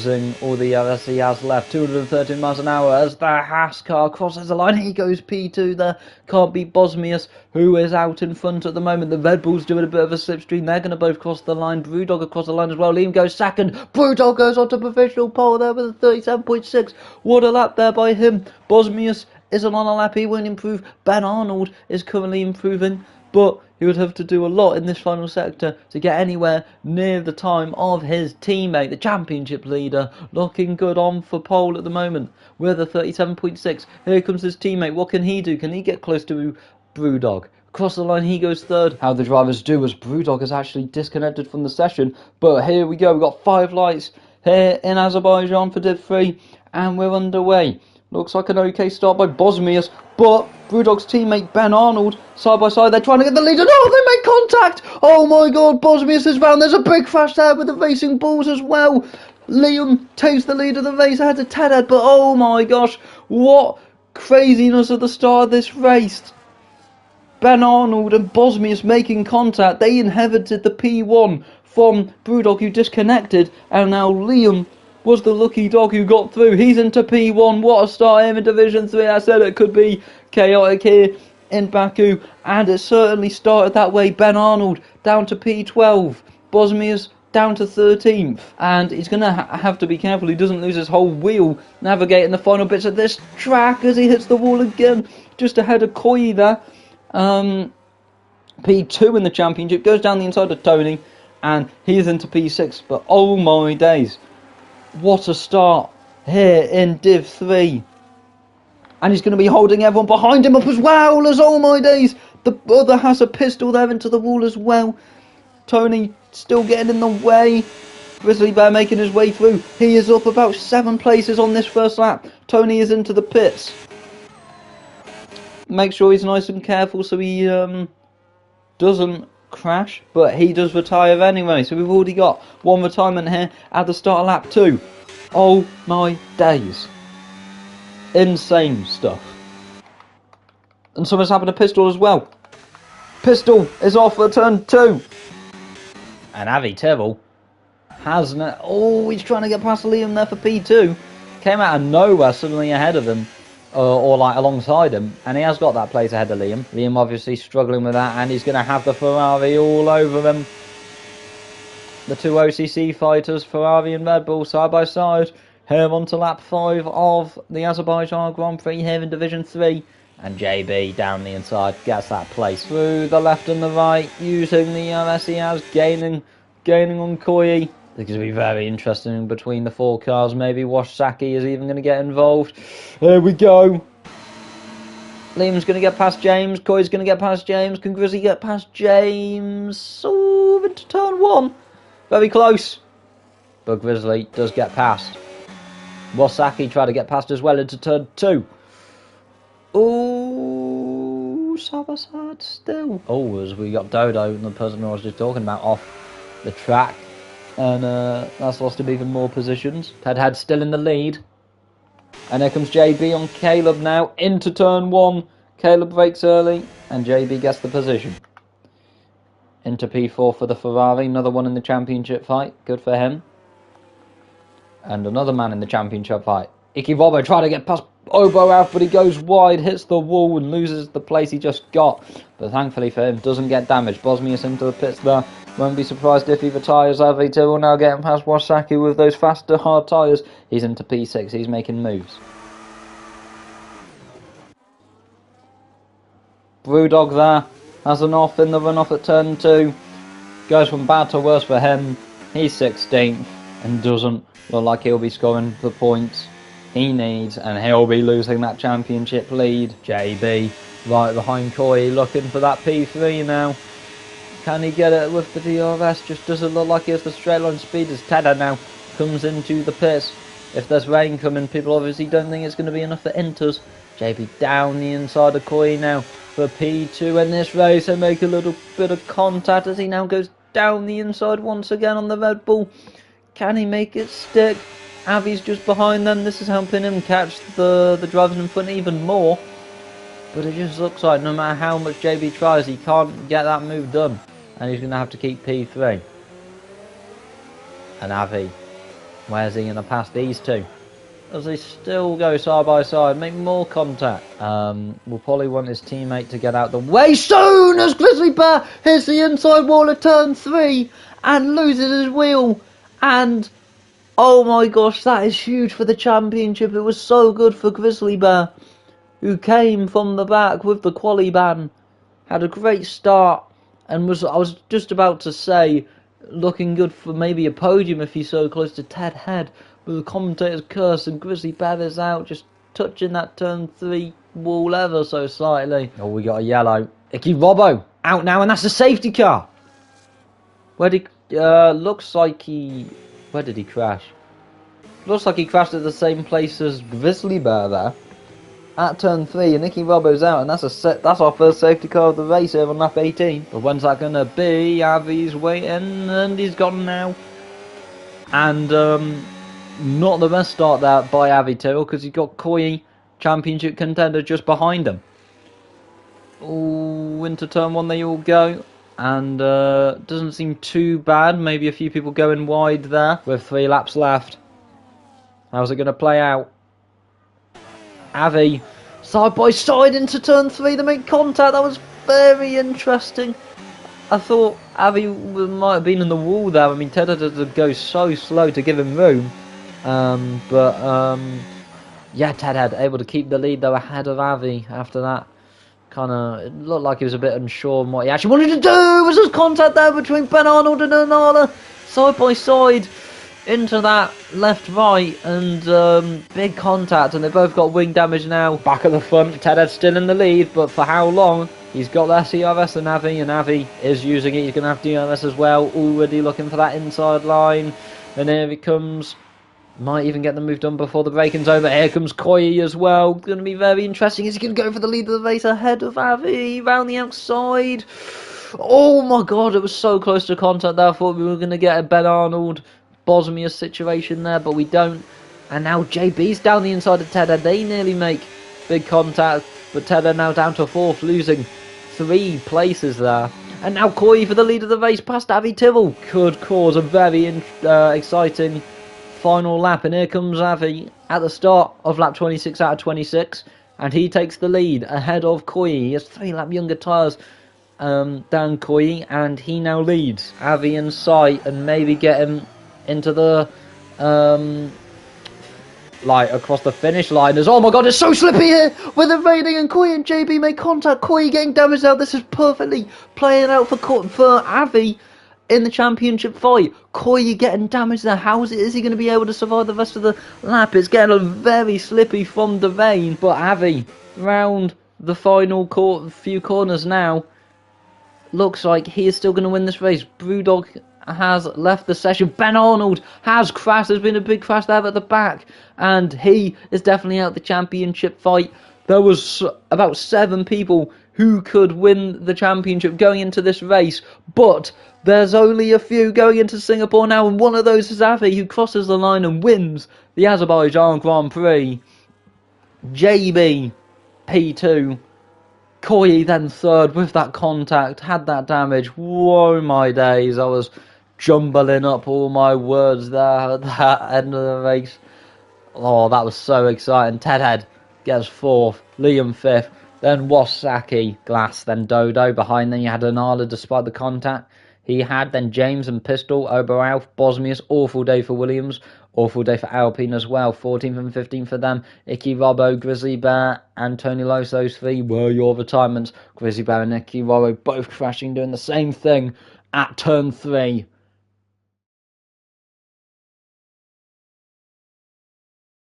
losing all the others he has left. 213 miles an hour as the Haas car crosses the line. He goes P2 there. Can't beat Bosmius, who is out in front at the moment. The Red Bull's doing a bit of a slipstream. They're going to both cross the line. Brewdog across the line as well. Liam goes second. Brewdog goes on to provisional pole there with a 37.6. What a lap there by him. Bosmius isn't on a lap. He won't improve. Ben Arnold is currently improving, but he would have to do a lot in this final sector to get anywhere near the time of his teammate, the championship leader, looking good on for pole at the moment with a 37.6. Here comes his teammate. What can he do? Can he get close to Brewdog? Across the line, he goes third. How the drivers do, as Brewdog is actually disconnected from the session. But here we go. We've got 5 lights here in Azerbaijan for Div 3, and we're underway. Looks like an okay start by Bosmius, but Brewdog's teammate Ben Arnold, side by side, they're trying to get the lead. Oh, they make contact! Oh my god, Bosmius is round. There's a big crash there with the Racing Bulls as well. Liam takes the lead of the race ahead of Ted, but oh my gosh, what craziness at the start of this race. Ben Arnold and Bosmius making contact. They inherited the P1 from Brewdog, who disconnected, and now Liam was the lucky dog who got through. He's into P1. What a start here in Division 3. I said it could be chaotic here in Baku, and it certainly started that way. Ben Arnold down to P12. Bosmius down to 13th, and he's going to have to be careful he doesn't lose his whole wheel navigating the final bits of this track as he hits the wall again, just ahead of Koi there. P2 in the championship, goes down the inside of Tony, and he's into P6, but oh my days, what a start here in Div 3. And he's going to be holding everyone behind him up as well as, oh my days, the other has a pistol there into the wall as well. Tony still getting in the way. Grizzly Bear making his way through. He is up about 7 places on this first lap. Tony is into the pits. Make sure he's nice and careful so he doesn't crash, but he does retire anyway, so we've already got 1 retirement here at the start of lap 2. Oh my days, insane stuff. And something's happened to Pistol as well. Pistol is off for turn 2, and Avi Tyrrell hasn't it. Oh, he's trying to get past Liam there for P2. Came out of nowhere suddenly ahead of him, or like alongside him, and he has got that place ahead of Liam. Liam obviously struggling with that, and he's going to have the Ferrari all over him. The 2 OCC fighters, Ferrari and Red Bull, side by side. Here on to lap 5 of the Azerbaijan Grand Prix here in Division 3. And JB down the inside gets that place through the left and the right, using the ERS he has, gaining on Koyi. It's going to be very interesting between the 4 cars. Maybe Washsaki is even going to get involved. Here we go. Liam's going to get past James. Koi's going to get past James. Can Grizzly get past James? Oh, into turn 1. Very close. But Grizzly does get past. Washsaki tried to get past as well into turn 2. Oh, Sabasad still. Oh, as we got Dodo, the person I was just talking about, off the track. And that's lost him even more positions. Ted Had still in the lead. And here comes JB on Caleb now. Into turn 1. Caleb breaks early. And JB gets the position. Into P4 for the Ferrari. Another one in the championship fight. Good for him. And another man in the championship fight. Iki Robbo trying to get past Obo out, but he goes wide, hits the wall and loses the place he just got. But thankfully for him, doesn't get damaged. Bosmius into the pits there. Won't be surprised if he retires. RV2 will now getting past Washsaki with those faster hard tyres. He's into P6, he's making moves. Brewdog there has an off in the run-off at turn 2. Goes from bad to worse for him. He's 16th and doesn't look like he'll be scoring the points he needs, and he'll be losing that championship lead. JB right behind Koi, looking for that P3 now. Can he get it with the DRS? Just doesn't look like he has the straight line speed as Tedder now comes into the pits. If there's rain coming, people obviously don't think it's going to be enough for inters. JB down the inside of Koi now for P2 in this race, and make a little bit of contact as he now goes down the inside once again on the Red Bull. Can he make it stick? Avi's just behind them. This is helping him catch the drivers in front even more. But it just looks like no matter how much JB tries, he can't get that move done. And he's going to have to keep P3. And Avi Where's he going to pass these two? As they still go side by side, make more contact. Will probably want his teammate to get out the way soon as Grizzly Bear hits the inside wall of turn 3 and loses his wheel. And oh my gosh, that is huge for the championship. It was so good for Grizzly Bear, who came from the back with the quali ban, had a great start, and I was just about to say, looking good for maybe a podium if he's so close to Ted Head. But the commentator's curse and Grizzly Bear is out, just touching that turn 3 wall ever so slightly. Oh, we got a yellow. Icky Robbo out now, and that's a safety car. Where did looks like he? Where did he crash? Looks like he crashed at the same place as Grizzly Bear there. At turn 3, and Nicky Robbo's out, and that's our first safety car of the race here on lap 18. But when's that gonna be? Avi's waiting, and he's gone now. And not the best start there by Avi Tyrrell, because he's got Koyi, championship contender, just behind him. Oh, into turn 1 they all go, and doesn't seem too bad. Maybe a few people going wide there with 3 laps left. How's it gonna play out? Avi, side by side into turn 3, they make contact. That was very interesting. I thought Avi might have been in the wall there. I mean, Ted had to go so slow to give him room. Yeah, Ted had able to keep the lead though ahead of Avi after that. It looked like he was a bit unsure on what he actually wanted to do. Was there contact there between Ben Arnold and Anala, side by side into that left-right, and big contact, and they both got wing damage now. Back at the front, Tedhead's still in the lead, but for how long? He's got their CRS and Avi is using it. He's going to have DRS as well, already looking for that inside line. And here he comes. Might even get the move done before the break-in's over. Here comes Koyi as well. Going to be very interesting. Is he going to go for the lead of the race ahead of Avi round the outside? Oh my god, it was so close to contact there. I thought we were going to get a Ben Arnold Bosmia situation there, but we don't. And now JB's down the inside of Ted. They nearly make big contact, but Ted now down to 4th, losing 3 places there. And now Koyi for the lead of the race past Avi Tyrrell. Could cause a very exciting final lap. And here comes Avi at the start of lap 26 out of 26, and he takes the lead ahead of Koyi. He has 3 lap younger tyres than Koyi, and he now leads Avi in sight and maybe get him into the like across the finish line. As oh my god, it's so slippy here with the raiding, and Koyi and JB make contact. Koyi getting damaged out. This is perfectly playing out for Avi in the championship fight. Koyi getting damaged there. Is he going to be able to survive the rest of the lap? It's getting very slippy from the rain, but Avi round the final few corners now. Looks like he is still going to win this race. Brewdog has left the session. Ben Arnold has crashed. There's been a big crash there at the back, and he is definitely out the championship fight. There was about 7 people who could win the championship going into this race, but there's only a few going into Singapore now, and one of those is Avi, who crosses the line and wins the Azerbaijan Grand Prix. JB P2, Koyi then 3rd with that contact, had that damage. Whoa my days, I was jumbling up all my words there at that end of the race. Oh, that was so exciting. Tedhead gets 4th, Liam 5th, then Wasaki, Glass, then Dodo. Behind them you had Anala despite the contact he had, then James and Pistol, Oberalf, Bosmius. Awful day for Williams, awful day for Alpine as well. 14th and 15th for them. Icky Robbo, Grizzly Bear and Tony Los, those 3 were your retirements. Grizzly Bear and Icky Robbo both crashing, doing the same thing at turn 3.